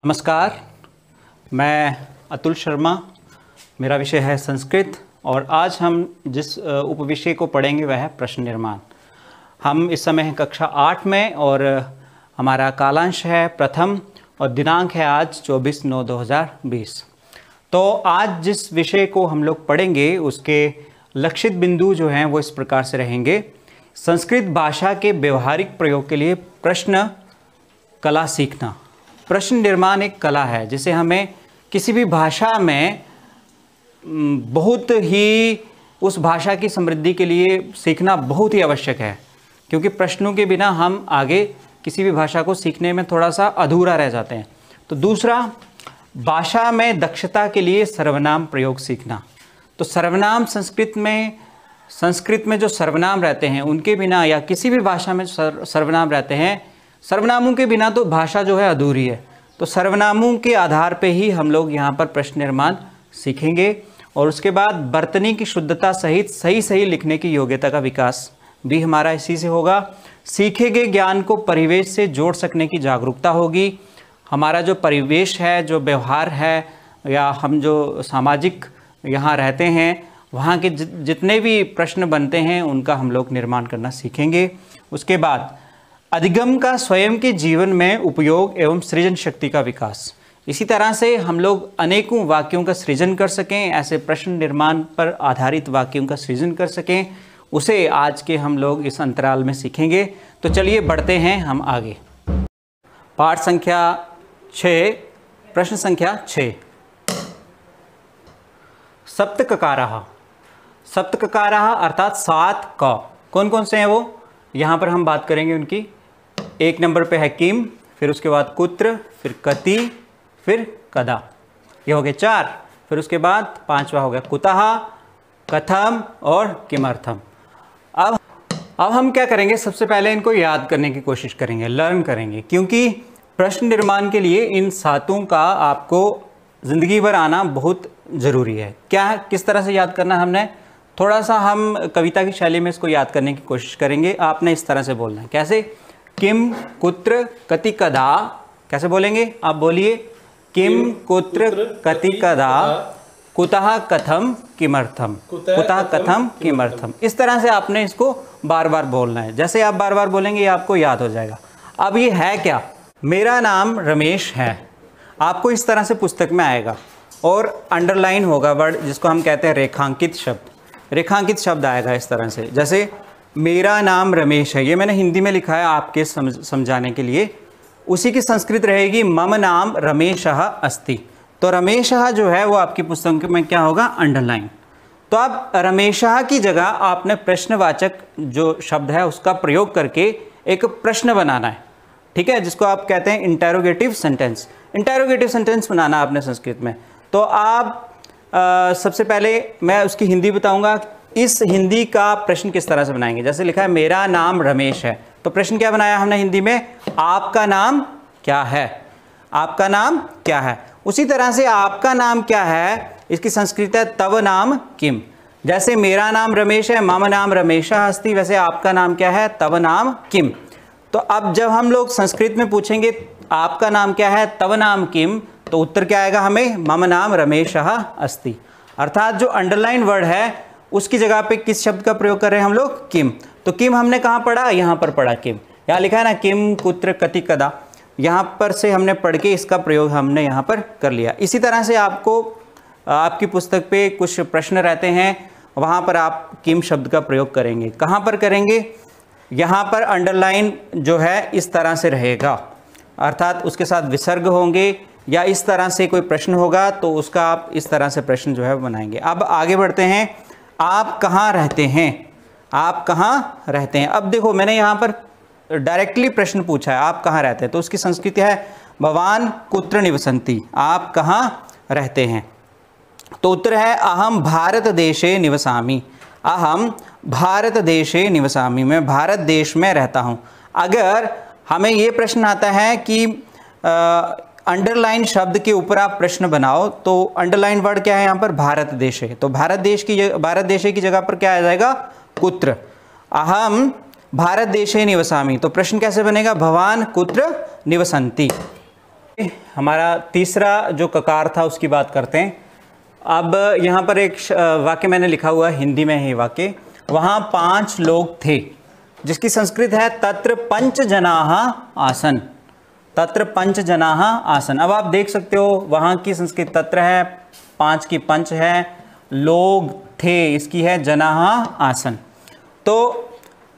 नमस्कार, मैं अतुल शर्मा। मेरा विषय है संस्कृत और आज हम जिस उपविषय को पढ़ेंगे वह है प्रश्न निर्माण। हम इस समय हैं कक्षा 8 में और हमारा कालांश है प्रथम और दिनांक है आज 24/9/2020। तो आज जिस विषय को हम लोग पढ़ेंगे उसके लक्षित बिंदु जो हैं वो इस प्रकार से रहेंगे। संस्कृत भाषा के व्यवहारिक प्रयोग के लिए प्रश्न कला सीखना। प्रश्न निर्माण एक कला है जिसे हमें किसी भी भाषा में बहुत ही उस भाषा की समृद्धि के लिए सीखना बहुत ही आवश्यक है, क्योंकि प्रश्नों के बिना हम आगे किसी भी भाषा को सीखने में थोड़ा सा अधूरा रह जाते हैं। तो दूसरा, भाषा में दक्षता के लिए सर्वनाम प्रयोग सीखना। तो सर्वनाम संस्कृत में जो सर्वनाम रहते हैं उनके बिना, या किसी भी भाषा में सर्वनाम रहते हैं, सर्वनामों के बिना तो भाषा जो है अधूरी है। तो सर्वनामों के आधार पे ही हम लोग यहाँ पर प्रश्न निर्माण सीखेंगे और उसके बाद बर्तनी की शुद्धता सहित सही लिखने की योग्यता का विकास भी हमारा इसी से होगा। सीखे गए ज्ञान को परिवेश से जोड़ सकने की जागरूकता होगी। हमारा जो परिवेश है, जो व्यवहार है, या हम जो सामाजिक यहाँ रहते हैं वहाँ के जितने भी प्रश्न बनते हैं उनका हम लोग निर्माण करना सीखेंगे। उसके बाद अधिगम का स्वयं के जीवन में उपयोग एवं सृजन शक्ति का विकास। इसी तरह से हम लोग अनेकों वाक्यों का सृजन कर सकें, ऐसे प्रश्न निर्माण पर आधारित वाक्यों का सृजन कर सकें, उसे आज के हम लोग इस अंतराल में सीखेंगे। तो चलिए बढ़ते हैं हम आगे। पाठ संख्या 6, प्रश्न संख्या 6। सप्तककाराः। सप्तककाराः अर्थात 7 क। कौन कौन से हैं वो यहाँ पर हम बात करेंगे उनकी। 1 नंबर पे है किम, फिर उसके बाद कुत्र, फिर कति, फिर कदा। ये हो गए 4। फिर उसके बाद 5वां हो गया कुतः, कथम और किमर्थम। अब हम क्या करेंगे, सबसे पहले इनको याद करने की कोशिश करेंगे, लर्न करेंगे, क्योंकि प्रश्न निर्माण के लिए इन 7 का आपको ज़िंदगी भर आना बहुत ज़रूरी है। क्या, किस तरह से याद करना, हमने थोड़ा सा हम कविता की शैली में इसको याद करने की कोशिश करेंगे। आपने इस तरह से बोलना है। कैसे? किम कुत्र कति कदा। कैसे बोलेंगे आप? बोलिए। किम कुत्र कति कदा, कुतः कथम किमर्थम, कुतः कथम किमर्थम। इस तरह से आपने इसको बार बार बोलना है। जैसे आप बार बार बोलेंगे ये आपको याद हो जाएगा। अब ये है क्या? मेरा नाम रमेश है। आपको इस तरह से पुस्तक में आएगा और अंडरलाइन होगा वर्ड, जिसको हम कहते हैं रेखांकित शब्द। रेखांकित शब्द आएगा इस तरह से, जैसे मेरा नाम रमेश है। ये मैंने हिंदी में लिखा है आपके समझाने के लिए। उसी की संस्कृत रहेगी मम नाम रमेशः अस्ति। तो रमेशः जो है वो आपकी पुस्तक में क्या होगा? अंडरलाइन। तो अब रमेशः की जगह आपने प्रश्नवाचक जो शब्द है उसका प्रयोग करके एक प्रश्न बनाना है, ठीक है, जिसको आप कहते हैं इंटेरोगेटिव सेंटेंस। इंटेरोगेटिव सेंटेंस बनाना आपने संस्कृत में। तो आप सबसे पहले मैं उसकी हिंदी बताऊंगा। इस हिंदी का प्रश्न किस तरह से बनाएंगे? जैसे लिखा है मेरा नाम रमेश है, तो प्रश्न क्या बनाया हमने हिंदी में? आपका नाम क्या है? आपका नाम क्या है? उसी तरह से आपका नाम क्या है, इसकी संस्कृत है तव नाम किम। जैसे मेरा नाम रमेश है, मम नाम रमेशः अस्ति, वैसे आपका नाम क्या है? तव नाम किम। तो अब जब हम लोग संस्कृत में पूछेंगे आपका नाम क्या है, तव नाम किम, तो उत्तर क्या आएगा हमें? मम नाम रमेशः अस्ति। अर्थात जो अंडरलाइन वर्ड है उसकी जगह पे किस शब्द का प्रयोग कर रहे हैं हम लोग? किम। तो किम हमने कहाँ पढ़ा? यहाँ पर पढ़ा किम। यहाँ लिखा है ना किम कुत्र कति कदा, यहाँ पर से हमने पढ़ के इसका प्रयोग हमने यहाँ पर कर लिया। इसी तरह से आपको आपकी पुस्तक पे कुछ प्रश्न रहते हैं, वहाँ पर आप किम शब्द का प्रयोग करेंगे। कहाँ पर करेंगे? यहाँ पर अंडरलाइन जो है इस तरह से रहेगा, अर्थात उसके साथ विसर्ग होंगे, या इस तरह से कोई प्रश्न होगा तो उसका आप इस तरह से प्रश्न जो है बनाएंगे। अब आगे बढ़ते हैं। आप कहाँ रहते हैं? आप कहाँ रहते हैं? अब देखो मैंने यहाँ पर डायरेक्टली प्रश्न पूछा है आप कहाँ रहते हैं, तो उसकी संस्कृति है भवान कुत्र निवसन्ति। आप कहाँ रहते हैं? तो उत्तर है अहम भारत देशे निवसामि। अहम भारत देशे निवसामि, मैं भारत देश में रहता हूँ। अगर हमें ये प्रश्न आता है कि अंडरलाइन शब्द के ऊपर आप प्रश्न बनाओ, तो अंडरलाइन वर्ड क्या है यहाँ पर? भारत देश है। तो भारत देश की जगह पर क्या आ जाएगा? कुत्र। अहम भारत देशे निवसामि। तो प्रश्न कैसे बनेगा? भवान कुत्र निवसन्ति। हमारा तीसरा जो ककार था उसकी बात करते हैं। अब यहाँ पर एक वाक्य मैंने लिखा हुआ है, हिंदी में है वाक्य। वहाँ 5 लोग थे, जिसकी संस्कृत है तत्र 5 जनाः आसन। तत्र 5 जनाः आसन। अब आप देख सकते हो वहाँ की संस्कृत तत्र है, 5 की पंच है, लोग थे इसकी है जनाः आसन। तो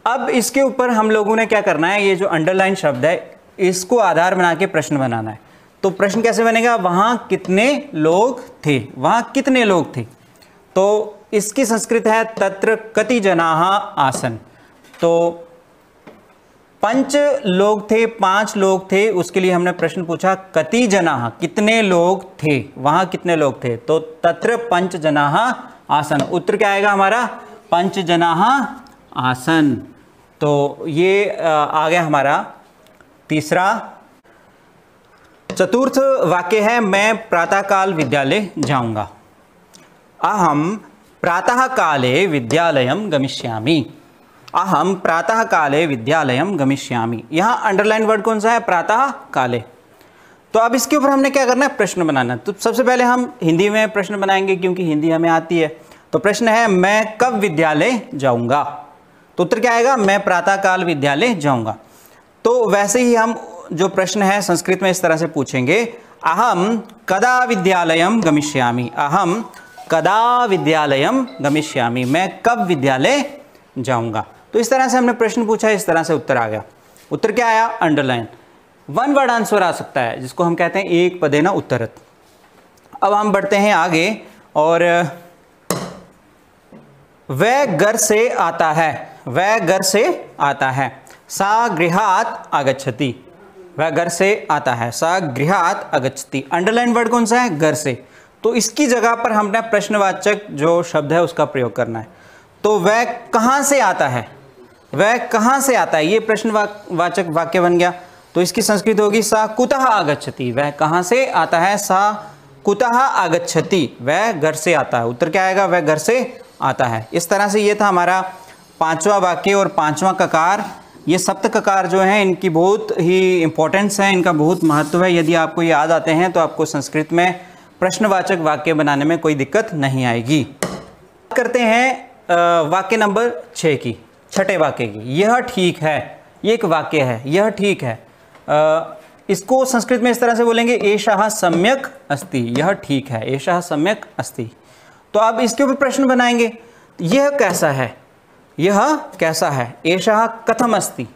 अब इसके ऊपर हम लोगों ने क्या करना है, ये जो अंडरलाइन शब्द है इसको आधार बना के प्रश्न बनाना है। तो प्रश्न कैसे बनेगा, वहाँ कितने लोग थे, वहाँ कितने लोग थे। तो इसकी संस्कृत है तत्र कति जनाः आसन। तो 5 लोग थे, 5 लोग थे, उसके लिए हमने प्रश्न पूछा कति जनाः, कितने लोग थे, वहाँ कितने लोग थे। तो तत्र 5 जनाः आसन। उत्तर क्या आएगा हमारा, 5 जनाः आसन। तो ये आ गया हमारा तीसरा। चतुर्थ वाक्य है मैं प्रातःकाल विद्यालय जाऊंगा। अहम प्रातः काले विद्यालयं गमिष्यामि। अहम प्रातः काले विद्यालयं गमिष्यामि। यहाँ अंडरलाइन वर्ड कौन सा है, प्रातः काले। तो अब इसके ऊपर हमने क्या करना है, प्रश्न बनाना। तो सबसे पहले हम हिंदी में प्रश्न बनाएंगे क्योंकि हिंदी हमें आती है। तो प्रश्न है मैं कब विद्यालय जाऊंगा। तो उत्तर क्या आएगा, मैं प्रातःकाल विद्यालय जाऊंगा। तो वैसे ही हम जो प्रश्न है संस्कृत में इस तरह से पूछेंगे, अहम कदा विद्यालयं गमिष्यामि। अहम कदा विद्यालयं गमिष्यामि, मैं कब विद्यालय जाऊंगा। तो इस तरह से हमने प्रश्न पूछा, इस तरह से उत्तर आ गया। उत्तर क्या आया, अंडरलाइन। 1 वर्ड आंसर आ सकता है जिसको हम कहते हैं एक पदेन उत्तरत। अब हम बढ़ते हैं आगे और वह घर से आता है, वह घर से आता है। सा गृहात् आगच्छति, वह घर से आता है। सा गृहात् आगच्छति। अंडरलाइन वर्ड कौन सा है, घर से। तो इसकी जगह पर हमने प्रश्नवाचक जो शब्द है उसका प्रयोग करना है। तो वह कहाँ से आता है, वह कहाँ से आता है, ये प्रश्नवाचक वाक्य बन गया। तो इसकी संस्कृत होगी सा कुतः आगच्छति। वह कहाँ से आता है, सा कुतः आगच्छति, वह घर से आता है। उत्तर क्या आएगा, वह घर से आता है। इस तरह से ये था हमारा 5वां वाक्य और 5वां ककार। ये सप्त ककार जो हैं इनकी बहुत ही इंपॉर्टेंस है, इनका बहुत महत्व है। यदि आपको याद आते हैं तो आपको संस्कृत में प्रश्नवाचक वाक्य बनाने में कोई दिक्कत नहीं आएगी। बात करते हैं वाक्य नंबर 6 की, छठे वाक्य की। यह ठीक है, ये एक वाक्य है, यह ठीक है। इसको संस्कृत में इस तरह से बोलेंगे एषः सम्यक् अस्ति। यह ठीक है, एषः सम्यक् अस्ति। तो अब इसके ऊपर प्रश्न बनाएंगे, यह कैसा है, यह कैसा है। एषः कथम अस्ति,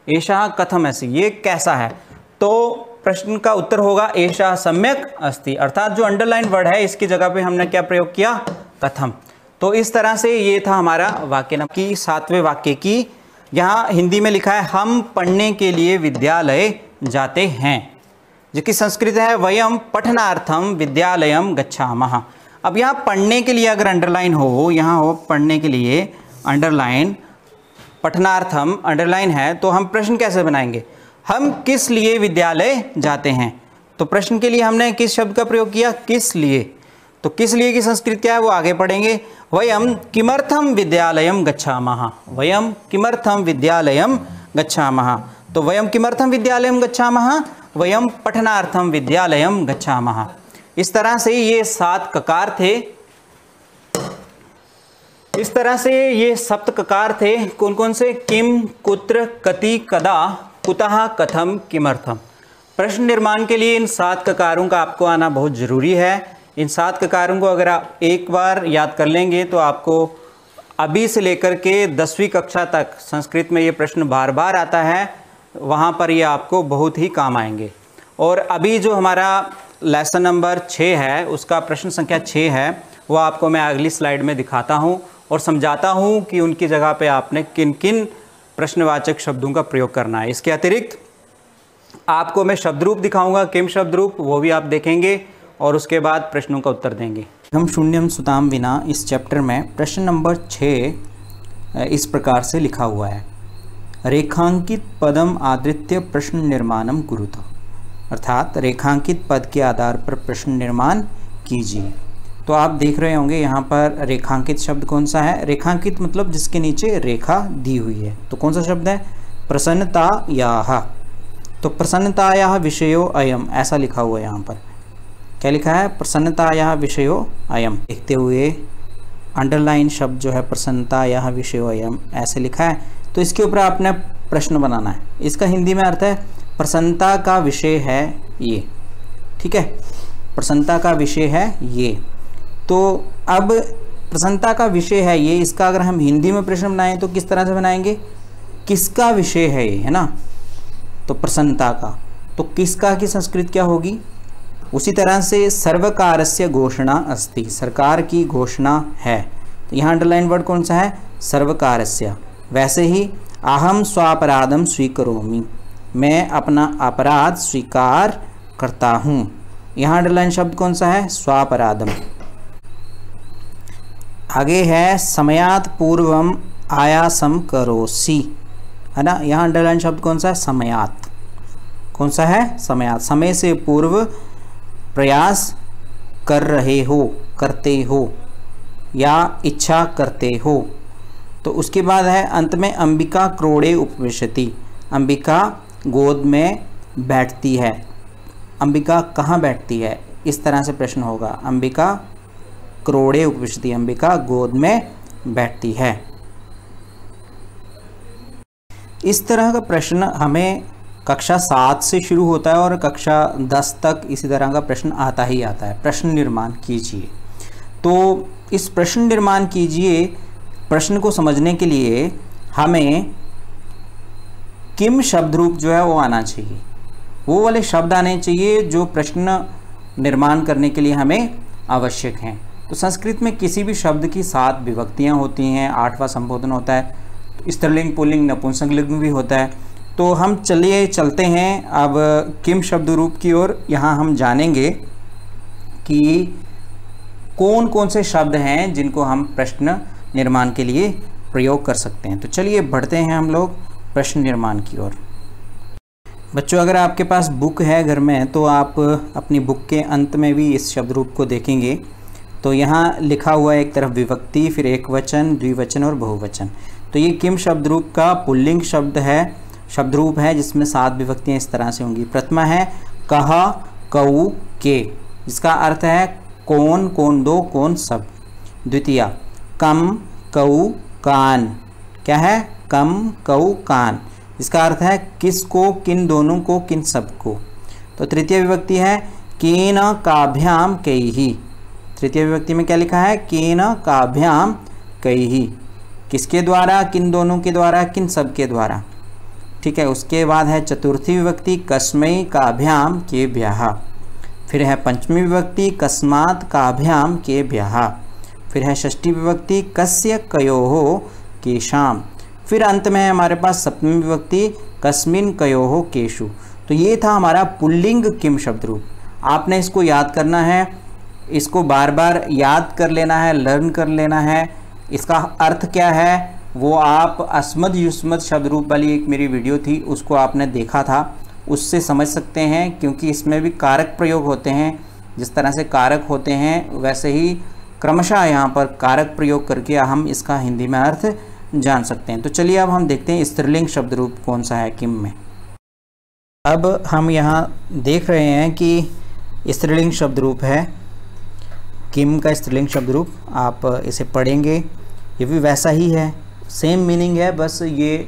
एषः कथम अस्ति, ये कैसा है। तो प्रश्न का उत्तर होगा एषः सम्यक् अस्ति। अर्थात जो अंडरलाइन वर्ड है इसकी जगह पे हमने क्या प्रयोग किया, कथम। तो इस तरह से ये था हमारा वाक्य नंबर की 7वें वाक्य की। यहाँ हिंदी में लिखा है हम पढ़ने के लिए विद्यालय जाते हैं, जिसकी संस्कृत है वयम पठनार्थम विद्यालयम गच्छामः। अब यहाँ पढ़ने के लिए अगर अंडरलाइन हो, यहाँ हो पढ़ने के लिए अंडरलाइन, पठनार्थम अंडरलाइन है, तो हम प्रश्न कैसे बनाएंगे, हम किस लिए विद्यालय जाते हैं। तो प्रश्न के लिए हमने किस शब्द का प्रयोग किया, किस लिए। तो किस लिए की संस्कृत क्या है वो आगे पढ़ेंगे। वयम किमर्थम विद्यालयम गच्छामः, वयम किमर्थम विद्यालयम गच्छामः। तो वयम किमर्थम विद्यालयम गच्छामः, वयम पठनार्थम विद्यालयम गच्छामः। इस तरह से ये 7 ककार थे। इस तरह से ये सप्त ककार थे। कौन कौन से, किम, कुत्र, कति, कदा, कुतः, कथम, किमर्थम। प्रश्न निर्माण के लिए इन 7 ककारों का आपको आना बहुत ज़रूरी है। इन 7 ककारों को अगर आप एक बार याद कर लेंगे तो आपको अभी से लेकर के 10वीं कक्षा तक संस्कृत में ये प्रश्न बार बार आता है, वहाँ पर ये आपको बहुत ही काम आएंगे। और अभी जो हमारा लेसन नंबर 6 है उसका प्रश्न संख्या 6 है, वो आपको मैं अगली स्लाइड में दिखाता हूँ और समझाता हूँ कि उनकी जगह पे आपने किन किन प्रश्नवाचक शब्दों का प्रयोग करना है। इसके अतिरिक्त आपको मैं शब्द रूप दिखाऊंगा, किम शब्द रूप, वो भी आप देखेंगे और उसके बाद प्रश्नों का उत्तर देंगे। हम शून्यम सुताम विना इस चैप्टर में प्रश्न नंबर 6 इस प्रकार से लिखा हुआ है, रेखांकित पदम आदृत्य प्रश्न निर्माणम कुरुत। अर्थात रेखांकित पद के आधार पर प्रश्न निर्माण कीजिए। तो आप देख रहे होंगे यहाँ पर रेखांकित शब्द कौन सा है, रेखांकित मतलब जिसके नीचे रेखा दी हुई है। तो कौन सा शब्द है, प्रसन्नतायाः। तो प्रसन्नतायाः विषयो अयम, ऐसा लिखा हुआ है यहाँ पर। क्या लिखा है? प्रसन्नतायाः विषयो अयम। देखते हुए अंडरलाइन शब्द जो है प्रसन्नतायाः विषयो अयम ऐसे लिखा है। तो इसके ऊपर आपने प्रश्न बनाना है। इसका हिंदी में अर्थ है प्रसन्नता का विषय है ये। ठीक है, प्रसन्नता का विषय है ये। तो अब प्रसन्नता का विषय है ये, इसका अगर हम हिंदी में प्रश्न बनाएं तो किस तरह से बनाएंगे? किसका विषय है ये, है ना? तो प्रसन्नता का, तो किसका की संस्कृत क्या होगी? उसी तरह से सर्वकारस्य घोषणा अस्ति, सरकार की घोषणा है। तो यहाँ अंडरलाइन वर्ड कौन सा है? सर्वकारस्य। वैसे ही अहम स्वापराधम स्वीकरोमि, मैं अपना अपराध स्वीकार करता हूँ। यहाँ अंडरलाइन शब्द कौन सा है? स्वापराधम। आगे है समयात् पूर्वम आयासम करोसि, है ना? यहाँ अंडरलाइन शब्द कौन सा है? समयात्। कौन सा है? समयात्। समय से पूर्व प्रयास कर रहे हो, करते हो, या इच्छा करते हो। तो उसके बाद है अंत में अंबिका क्रोड़े उपविशति, अंबिका गोद में बैठती है। अंबिका कहाँ बैठती है? इस तरह से प्रश्न होगा। अंबिका क्रोड़े उपविशति, अंबिका गोद में बैठती है। इस तरह का प्रश्न हमें कक्षा 7 से शुरू होता है और कक्षा 10 तक इसी तरह का प्रश्न आता ही आता है। प्रश्न निर्माण कीजिए। तो इस प्रश्न निर्माण कीजिए प्रश्न को समझने के लिए हमें किम शब्द रूप जो है वो आना चाहिए, वो वाले शब्द आने चाहिए जो प्रश्न निर्माण करने के लिए हमें आवश्यक हैं। तो संस्कृत में किसी भी शब्द की 7 विभक्तियाँ होती हैं, 8वां संबोधन होता है, स्त्रीलिंग पुल्लिंग नपुंसकलिंग भी होता है। तो हम चलते हैं अब किम शब्द रूप की ओर। यहाँ हम जानेंगे कि कौन कौन से शब्द हैं जिनको हम प्रश्न निर्माण के लिए प्रयोग कर सकते हैं। तो चलिए बढ़ते हैं हम लोग प्रश्न निर्माण की ओर। बच्चों, अगर आपके पास बुक है घर में तो आप अपनी बुक के अंत में भी इस शब्द रूप को देखेंगे। तो यहाँ लिखा हुआ है एक तरफ विभक्ति, फिर एक वचन, द्विवचन और बहुवचन। तो ये किम शब्द रूप का पुल्लिंग शब्द है, शब्द रूप है जिसमें 7 विभक्तियाँ इस तरह से होंगी। प्रथमा है कह, कऊ, के, जिसका अर्थ है कौन, कौन दो, कौन सब। द्वितीया कम, कऊ, कान, क्या है? कम, कऊ, कान, इसका अर्थ है किसको, किन दोनों को, किन सबको। तो तृतीय विभक्ति है केन काभ्याम कैहि। तृतीय विभक्ति में क्या लिखा है? केन काभ्याम कैहि, किसके द्वारा, किन दोनों के द्वारा, किन सब के द्वारा। ठीक है, उसके बाद है चतुर्थी विभक्ति कस्मै काभ्याम केभ्यः। फिर है पंचमी विभक्ति कस्मात् काभ्याम केभ्यः। फिर है षष्ठी विभक्ति कस्य कयोः केषां। फिर अंत में है हमारे पास सप्तमी विभक्ति कस्मिन् कयोः केषु। तो ये था हमारा पुल्लिंग किम शब्द रूप। आपने इसको याद करना है, इसको बार बार याद कर लेना है, लर्न कर लेना है। इसका अर्थ क्या है वो आप अस्मद युस्मद शब्द रूप वाली एक मेरी वीडियो थी, उसको आपने देखा था, उससे समझ सकते हैं। क्योंकि इसमें भी कारक प्रयोग होते हैं, जिस तरह से कारक होते हैं वैसे ही क्रमशः यहाँ पर कारक प्रयोग करके हम इसका हिंदी में अर्थ जान सकते हैं। तो चलिए अब हम देखते हैं स्त्रीलिंग शब्द रूप कौन सा है किम में। अब हम यहाँ देख रहे हैं कि स्त्रीलिंग शब्द रूप है किम का। स्त्रीलिंग शब्द रूप आप इसे पढ़ेंगे, ये भी वैसा ही है, सेम मीनिंग है, बस ये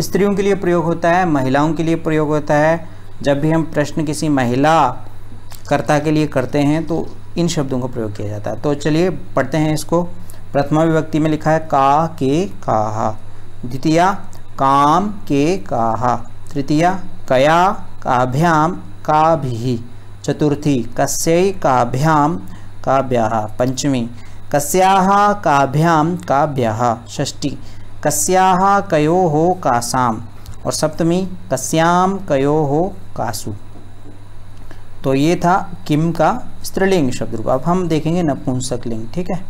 स्त्रियों के लिए प्रयोग होता है, महिलाओं के लिए प्रयोग होता है। जब भी हम प्रश्न किसी महिला कर्ता के लिए करते हैं तो इन शब्दों का प्रयोग किया जाता है। तो चलिए पढ़ते हैं इसको। प्रथमा विभक्ति में लिखा है का, के, काहा। द्वितीया काम, के, काहा। तृतीया कया, काभ्याम, काभिः। चतुर्थी कस्यै, काभ्याम, काभ्यः। पंचमी कस्याः, काभ्याम, काभ्यः। षष्ठी कस्याः, कयोः, कासाम। और सप्तमी कस्याम, कयोः, कासु। तो ये था किम का स्त्रीलिंग शब्द रूप। अब हम देखेंगे नपुंसकलिंग। ठीक है,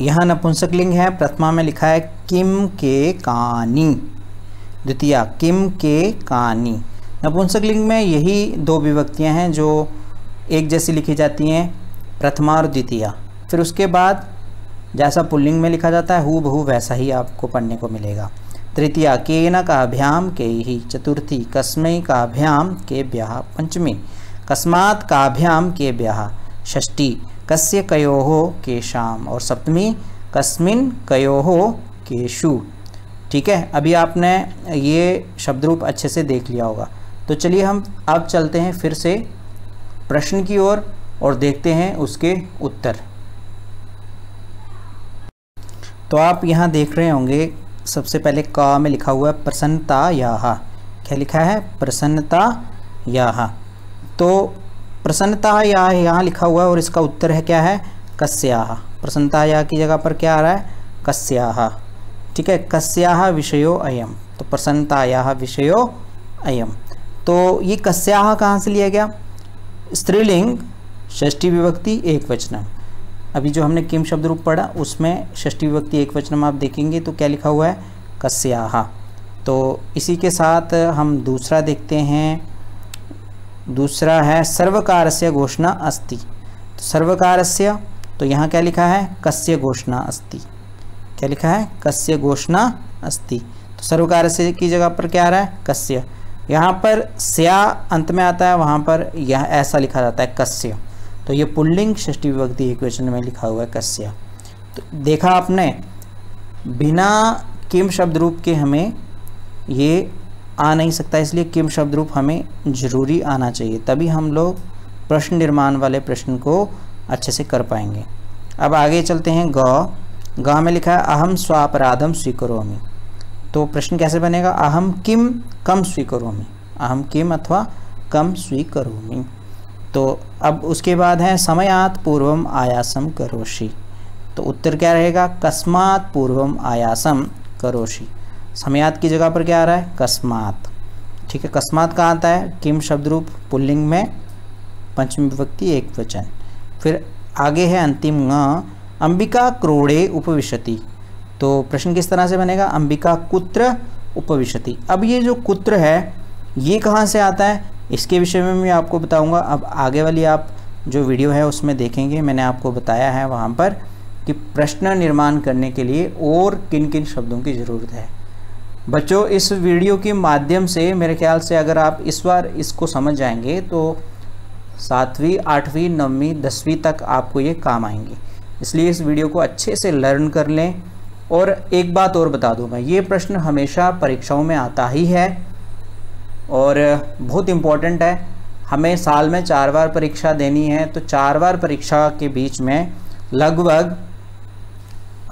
यहाँ नपुंसकलिंग है। प्रथमा में लिखा है किम के कानि। द्वितीया किम के कानि। नपुंसकलिंग में यही 2 विभक्तियाँ हैं जो एक जैसी लिखी जाती हैं, प्रथमा और द्वितीया। फिर उसके बाद जैसा पुल्लिंग में लिखा जाता है हूबहू वैसा ही आपको पढ़ने को मिलेगा। तृतीया केन काभ्याम केहि, चतुर्थी कस्मै काभ्याम केभ्यः, पंचमी कस्मात् काभ्याम केभ्यः, षष्ठी कस्य कयोः केषाम, और सप्तमी कस्मिन् कयोः केषु। ठीक है, अभी आपने ये शब्द रूप अच्छे से देख लिया होगा। तो चलिए हम अब चलते हैं फिर से प्रश्न की ओर और देखते हैं उसके उत्तर। तो आप यहाँ देख रहे होंगे सबसे पहले क में लिखा हुआ है प्रसन्नतायाः। क्या लिखा है? प्रसन्नतायाः। तो प्रसन्नतायाः यहाँ लिखा हुआ है और इसका उत्तर है क्या है? कस्याः। प्रसन्नतायाः की जगह पर क्या आ रहा है? कस्याः। ठीक है, कस्याः विषयो अयम, तो प्रसन्नतायाः विषयो अयम। तो ये कस्याः कहाँ से लिया गया? स्त्रीलिंग, षष्ठी विभक्ति एक वचनम। अभी जो हमने किम शब्द रूप पढ़ा उसमें षष्ठी विभक्ति एक वचनम आप देखेंगे तो क्या लिखा हुआ है? कस्याः। तो इसी के साथ हम दूसरा देखते हैं। दूसरा है सर्वकारस्य घोषणा अस्ति। तो सर्वकारस्य, तो यहाँ क्या लिखा है? कस्य घोषणा अस्ति। क्या लिखा है? कस्य घोषणा अस्ति। तो सर्वकारस्य की जगह पर क्या आ रहा है? कस्य। यहाँ पर स्या अंत में आता है, वहाँ पर यह ऐसा लिखा जाता है कस्य। तो ये पुल्लिंग षष्ठी विभक्ति एक वचन में लिखा हुआ है कस्य। तो देखा आपने, बिना किम शब्द रूप के हमें ये आ नहीं सकता, इसलिए किम शब्द रूप हमें जरूरी आना चाहिए, तभी हम लोग प्रश्न निर्माण वाले प्रश्न को अच्छे से कर पाएंगे। अब आगे चलते हैं। ग में लिखा है अहम स्वापराधम स्वीकरोमि। तो प्रश्न कैसे बनेगा? अहम किम कम स्वीकरोमि। अहम किम अथवा कम स्वीकरोमि। तो अब उसके बाद है समयात् पूर्वम आयासम करोषि। तो उत्तर क्या रहेगा? कस्मात् पूर्वम आयासम करोषि। समयात् की जगह पर क्या आ रहा है? कस्मात्। ठीक है, कस्मात् कहाँ आता है? किम शब्द रूप पुल्लिंग में पंचमी विभक्ति एक वचन। फिर आगे है अंतिम ङ, अंबिका क्रोड़े उपविशति। तो प्रश्न किस तरह से बनेगा? अंबिका कुत्र उपविशति। अब ये जो कुत्र है ये कहाँ से आता है, इसके विषय में मैं आपको बताऊंगा। अब आगे वाली आप जो वीडियो है उसमें देखेंगे, मैंने आपको बताया है वहाँ पर कि प्रश्न निर्माण करने के लिए और किन किन शब्दों की ज़रूरत है। बच्चों, इस वीडियो के माध्यम से मेरे ख्याल से अगर आप इस बार इसको समझ जाएंगे तो 7वीं, 8वीं, 9वीं, 10वीं तक आपको ये काम आएंगे। इसलिए इस वीडियो को अच्छे से लर्न कर लें। और एक बात और बता दूं मैं, ये प्रश्न हमेशा परीक्षाओं में आता ही है और बहुत इम्पोर्टेंट है। हमें साल में 4 बार परीक्षा देनी है, तो 4 बार परीक्षा के बीच में लगभग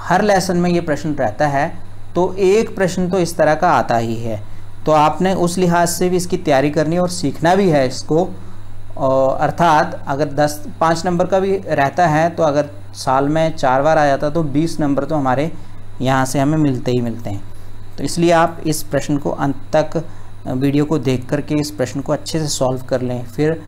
हर लेसन में ये प्रश्न रहता है, तो एक प्रश्न तो इस तरह का आता ही है। तो आपने उस लिहाज से भी इसकी तैयारी करनी और सीखना भी है इसको। अर्थात अगर 5 नंबर का भी रहता है तो अगर साल में 4 बार आ जाता तो 20 नंबर तो हमारे यहाँ से हमें मिलते ही मिलते हैं। तो इसलिए आप इस प्रश्न को अंत तक वीडियो को देख करके इस प्रश्न को अच्छे से सॉल्व कर लें। फिर